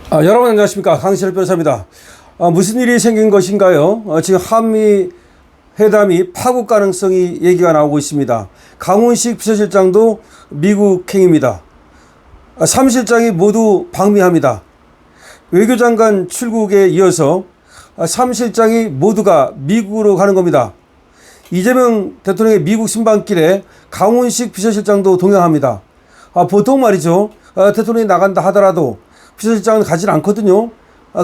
여러분 안녕하십니까, 강신일 변호사입니다. 무슨 일이 생긴 것인가요? 지금 한미 회담이 파국 가능성이 얘기가 나오고 있습니다. 강훈식 비서실장도 미국행입니다. 3실장이 모두 방미합니다. 외교장관 출국에 이어서 3실장이 모두가 미국으로 가는 겁니다. 이재명 대통령의 미국 순방길에 강훈식 비서실장도 동행합니다. 보통 말이죠, 대통령이 나간다 하더라도 비서실장은 가지 않거든요.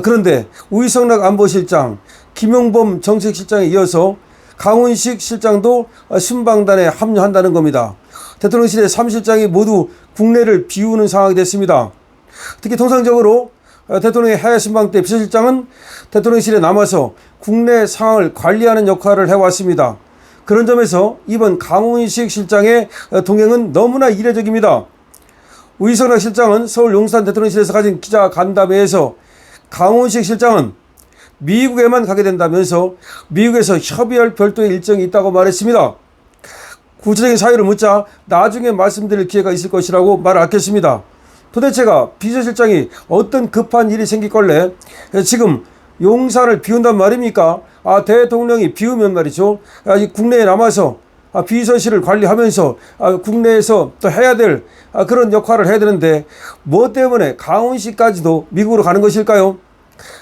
그런데 우이성락 안보실장, 김용범 정책실장에 이어서 강훈식 실장도 순방단에 합류한다는 겁니다. 대통령실의 3실장이 모두 국내를 비우는 상황이 됐습니다. 특히 통상적으로 대통령의 해외 순방 때 비서실장은 대통령실에 남아서 국내 상황을 관리하는 역할을 해왔습니다. 그런 점에서 이번 강훈식 실장의 동행은 너무나 이례적입니다. 우이성락 실장은 서울 용산 대통령실에서 가진 기자 간담회에서 강훈식 실장은 미국에만 가게 된다면서 미국에서 협의할 별도의 일정이 있다고 말했습니다. 구체적인 사유를 묻자 나중에 말씀드릴 기회가 있을 것이라고 말을 아꼈습니다. 도대체가 비서실장이 어떤 급한 일이 생길걸래 지금 용산을 비운단 말입니까? 대통령이 비우면 말이죠, 국내에 남아서 비서실을 관리하면서 국내에서 또 해야 될 그런 역할을 해야 되는데 뭐 때문에 강훈식까지도 미국으로 가는 것일까요?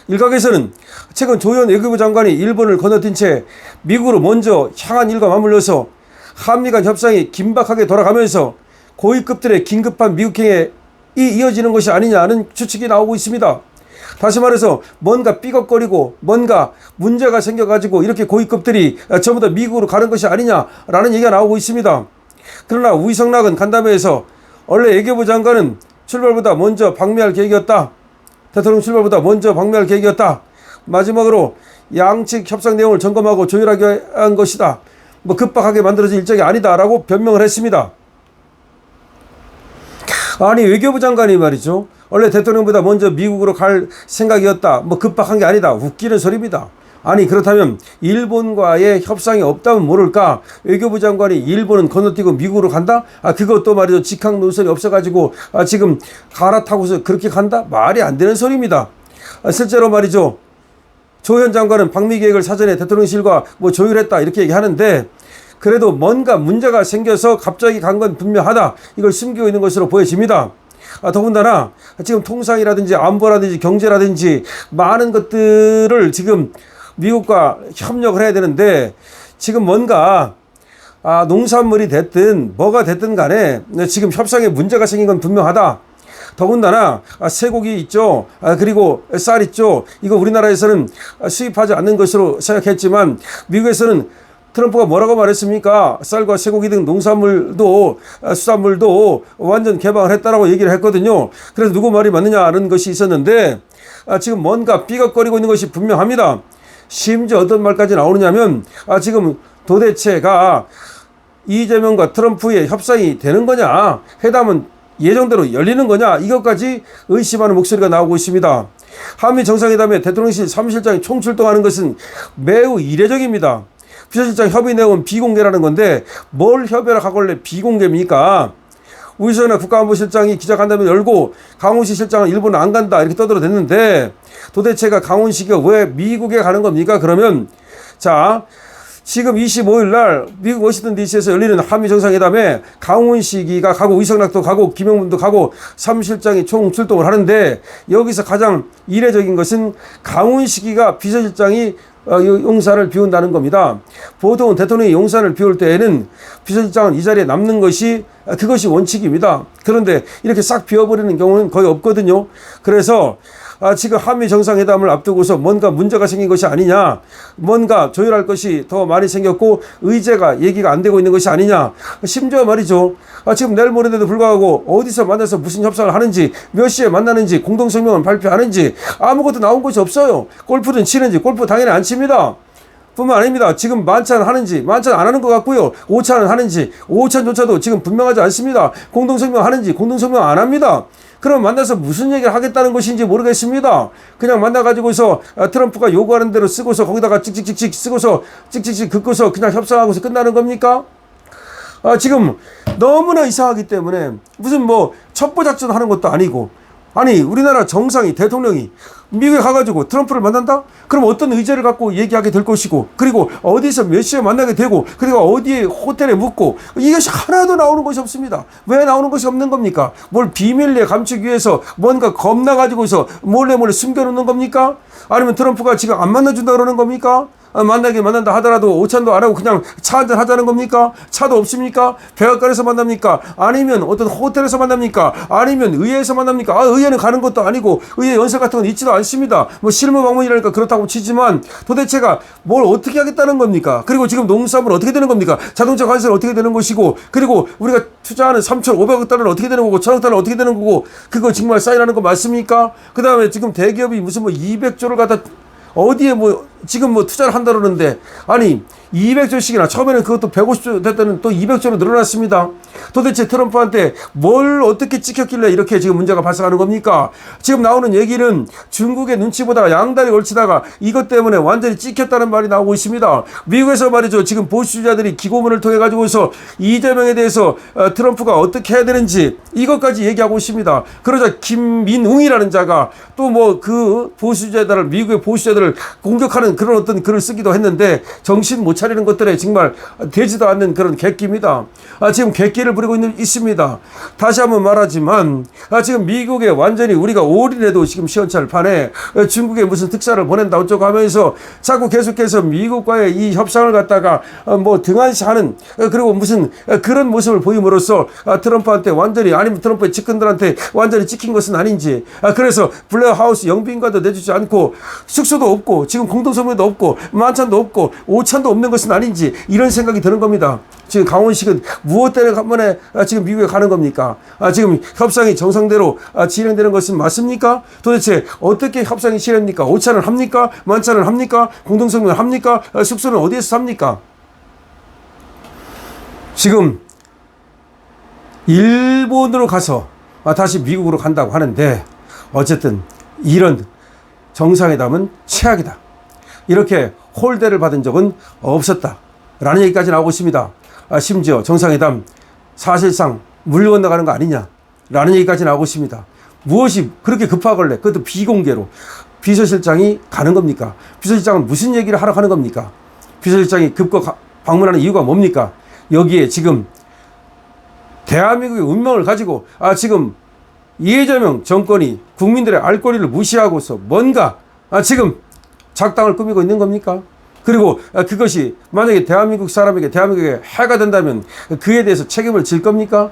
일각에서는 최근 조현 외교부 장관이 일본을 건너뛴 채 미국으로 먼저 향한 일과 맞물려서 한미 간 협상이 긴박하게 돌아가면서 고위급들의 긴급한 미국행에 이어지는 것이 아니냐는 추측이 나오고 있습니다. 다시 말해서 뭔가 삐걱거리고 뭔가 문제가 생겨가지고 이렇게 고위급들이 전부 다 미국으로 가는 것이 아니냐라는 얘기가 나오고 있습니다. 그러나 우이성락은 간담회에서 원래 외교부 장관은 출발보다 먼저 방미할 계획이었다. 대통령 출발보다 먼저 방미할 계획이었다. 마지막으로 양측 협상 내용을 점검하고 조율하게 한 것이다. 급박하게 만들어진 일정이 아니다라고 변명을 했습니다. 아니, 외교부 장관이 말이죠, 원래 대통령보다 먼저 미국으로 갈 생각이었다, 급박한 게 아니다, 웃기는 소리입니다. 아니, 그렇다면 일본과의 협상이 없다면 모를까 외교부 장관이 일본은 건너뛰고 미국으로 간다? 그것도 말이죠, 직항 노선이 없어가지고 지금 갈아타고서 그렇게 간다? 말이 안 되는 소리입니다. 실제로 말이죠, 조현 장관은 방미 계획을 사전에 대통령실과 조율했다 이렇게 얘기하는데 그래도 뭔가 문제가 생겨서 갑자기 간 건 분명하다, 이걸 숨기고 있는 것으로 보여집니다. 더군다나 지금 통상이라든지 안보라든지 경제라든지 많은 것들을 지금 미국과 협력을 해야 되는데 지금 뭔가 농산물이 됐든 뭐가 됐든 간에 지금 협상에 문제가 생긴 건 분명하다. 더군다나 쇠고기 있죠, 그리고 쌀 있죠, 이거 우리나라에서는 수입하지 않는 것으로 생각했지만 미국에서는 트럼프가 뭐라고 말했습니까? 쌀과 쇠고기 등 농산물도 수산물도 완전 개방을 했다라고 얘기를 했거든요. 그래서 누구 말이 맞느냐는 것이 있었는데 지금 뭔가 삐걱거리고 있는 것이 분명합니다. 심지어 어떤 말까지 나오느냐면 지금 도대체가 이재명과 트럼프의 협상이 되는 거냐, 회담은 예정대로 열리는 거냐, 이것까지 의심하는 목소리가 나오고 있습니다. 한미 정상회담에 대통령실 3실장이 총출동하는 것은 매우 이례적입니다. 비서실장 협의 내용은 비공개라는 건데 뭘 협의를 하길래 비공개입니까? 우이성락 국가안보실장이 기자간담회 열고 강훈식 실장은 일본 안 간다 이렇게 떠들어댔는데 도대체가 강훈식이 왜 미국에 가는 겁니까? 그러면 자, 지금 25일 날 미국 워싱턴 DC에서 열리는 한미 정상회담에 강훈식이가 가고 우이성락도 가고 김용문도 가고 3실장이 총출동을 하는데 여기서 가장 이례적인 것은 강훈식이가 비서실장이 용산을 비운다는 겁니다. 보통 대통령이 용산을 비울 때에는 비서실장은 이 자리에 남는 것이 그것이 원칙입니다. 그런데 이렇게 싹 비워버리는 경우는 거의 없거든요. 그래서 지금 한미 정상회담을 앞두고서 뭔가 문제가 생긴 것이 아니냐, 뭔가 조율할 것이 더 많이 생겼고 의제가 얘기가 안 되고 있는 것이 아니냐. 심지어 말이죠, 지금 내일 모레인데도 불구하고 어디서 만나서 무슨 협상을 하는지, 몇 시에 만나는지, 공동성명을 발표하는지 아무것도 나온 것이 없어요. 골프든 치는지, 골프 당연히 안 칩니다. 뿐만 아닙니다. 지금 만찬 하는지 만찬 안 하는 것 같고요, 오찬은 하는지 오찬조차도 지금 분명하지 않습니다. 공동성명 하는지 공동성명 안 합니다. 그럼 만나서 무슨 얘기를 하겠다는 것인지 모르겠습니다. 그냥 만나가지고서 트럼프가 요구하는 대로 쓰고서 거기다가 찍찍찍찍 쓰고서 찍찍찍 긋고서 그냥 협상하고서 끝나는 겁니까? 지금 너무나 이상하기 때문에 무슨 첩보작전 하는 것도 아니고 아니 우리나라 정상이 대통령이 미국에 가가지고 트럼프를 만난다? 그럼 어떤 의제를 갖고 얘기하게 될 것이고 그리고 어디서 몇 시에 만나게 되고 그리고 어디에 호텔에 묵고 이것이 하나도 나오는 것이 없습니다. 왜 나오는 것이 없는 겁니까? 뭘 비밀리에 감추기 위해서 뭔가 겁나가지고서 몰래 숨겨놓는 겁니까? 아니면 트럼프가 지금 안 만나준다 그러는 겁니까? 만나긴 만난다 하더라도 오찬도 안 하고 그냥 차 한잔 하자는 겁니까? 차도 없습니까? 백악관에서 만납니까? 아니면 어떤 호텔에서 만납니까? 아니면 의회에서 만납니까? 의회는 가는 것도 아니고 의회 연설 같은 건 있지도 않습니다. 뭐 실무 방문이라니까 그렇다고 치지만 도대체가 뭘 어떻게 하겠다는 겁니까? 그리고 지금 농수산물 어떻게 되는 겁니까? 자동차 관세는 어떻게 되는 것이고 그리고 우리가 투자하는 3,500억 달러는 어떻게 되는 거고 1,000억 달러는 어떻게 되는 거고 그거 정말 사인하는 거 맞습니까? 그 다음에 지금 대기업이 무슨 200조를 갖다 어디에 지금 투자를 한다 그러는데 아니 200조씩이나 처음에는 그것도 150조 됐다는 또 200조로 늘어났습니다. 도대체 트럼프한테 뭘 어떻게 찍혔길래 이렇게 지금 문제가 발생하는 겁니까? 지금 나오는 얘기는 중국의 눈치 보다가 양다리 걸치다가 이것 때문에 완전히 찍혔다는 말이 나오고 있습니다. 미국에서 말이죠. 지금 보수주자들이 기고문을 통해 가지고서 이재명에 대해서 트럼프가 어떻게 해야 되는지 이것까지 얘기하고 있습니다. 그러자 김민웅이라는 자가 또 그 보수주자들을 미국의 보수주자들을 공격하는 그런 어떤 글을 쓰기도 했는데 정신 못 차리는 것들에 정말 되지도 않는 그런 객기입니다. 지금 객기를 부리고 있습니다. 다시 한번 말하지만 지금 미국에 완전히 우리가 올인해도 지금 시원찮을 판에 중국에 무슨 특사를 보낸다 어쩌고 하면서 자꾸 계속해서 미국과의 이 협상을 갖다가 등한시하는 그리고 무슨 그런 모습을 보임으로써 트럼프한테 완전히 아니면 트럼프의 측근들한테 완전히 찍힌 것은 아닌지 그래서 블레어 하우스 영빈관도 내주지 않고 숙소도 없고 지금 공동선물도 없고 만찬도 없고 오찬도 없는 것은 아닌지 이런 생각이 드는 겁니다. 지금 강원식은 무엇 때문에 지금 미국에 가는 겁니까? 지금 협상이 정상대로 진행되는 것은 맞습니까? 도대체 어떻게 협상이 진행됩니까? 오찬을 합니까? 만찬을 합니까? 공동선물을 합니까? 숙소는 어디에서 삽니까? 지금 일본으로 가서 다시 미국으로 간다고 하는데 어쨌든 이런 정상회담은 최악이다. 이렇게 홀대를 받은 적은 없었다. 라는 얘기까지 나오고 있습니다. 심지어 정상회담 사실상 물 건너가는 거 아니냐. 라는 얘기까지 나오고 있습니다. 무엇이 그렇게 급하길래 그것도 비공개로 비서실장이 가는 겁니까? 비서실장은 무슨 얘기를 하러 가는 겁니까? 비서실장이 급거 방문하는 이유가 뭡니까? 여기에 지금 대한민국의 운명을 가지고 지금 이재명 정권이 국민들의 알 권리를 무시하고서 뭔가 지금 작당을 꾸미고 있는 겁니까? 그리고 그것이 만약에 대한민국 사람에게 대한민국에 해가 된다면 그에 대해서 책임을 질 겁니까?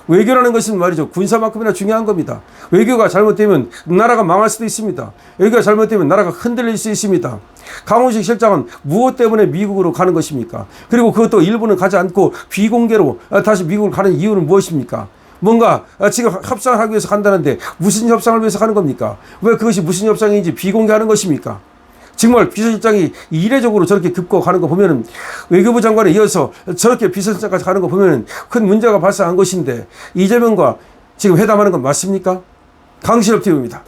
외교라는 것은 말이죠. 군사만큼이나 중요한 겁니다. 외교가 잘못되면 나라가 망할 수도 있습니다. 외교가 잘못되면 나라가 흔들릴 수 있습니다. 강훈식 실장은 무엇 때문에 미국으로 가는 것입니까? 그리고 그것도 일본은 가지 않고 비공개로 다시 미국을 가는 이유는 무엇입니까? 뭔가 지금 협상을 하기 위해서 간다는데 무슨 협상을 위해서 가는 겁니까? 왜 그것이 무슨 협상인지 비공개하는 것입니까? 정말 비서실장이 이례적으로 저렇게 급거 가는 거 보면은 외교부 장관에 이어서 저렇게 비서실장까지 가는 거 보면은 큰 문제가 발생한 것인데 이재명과 지금 회담하는 건 맞습니까? 강신업 TV입니다.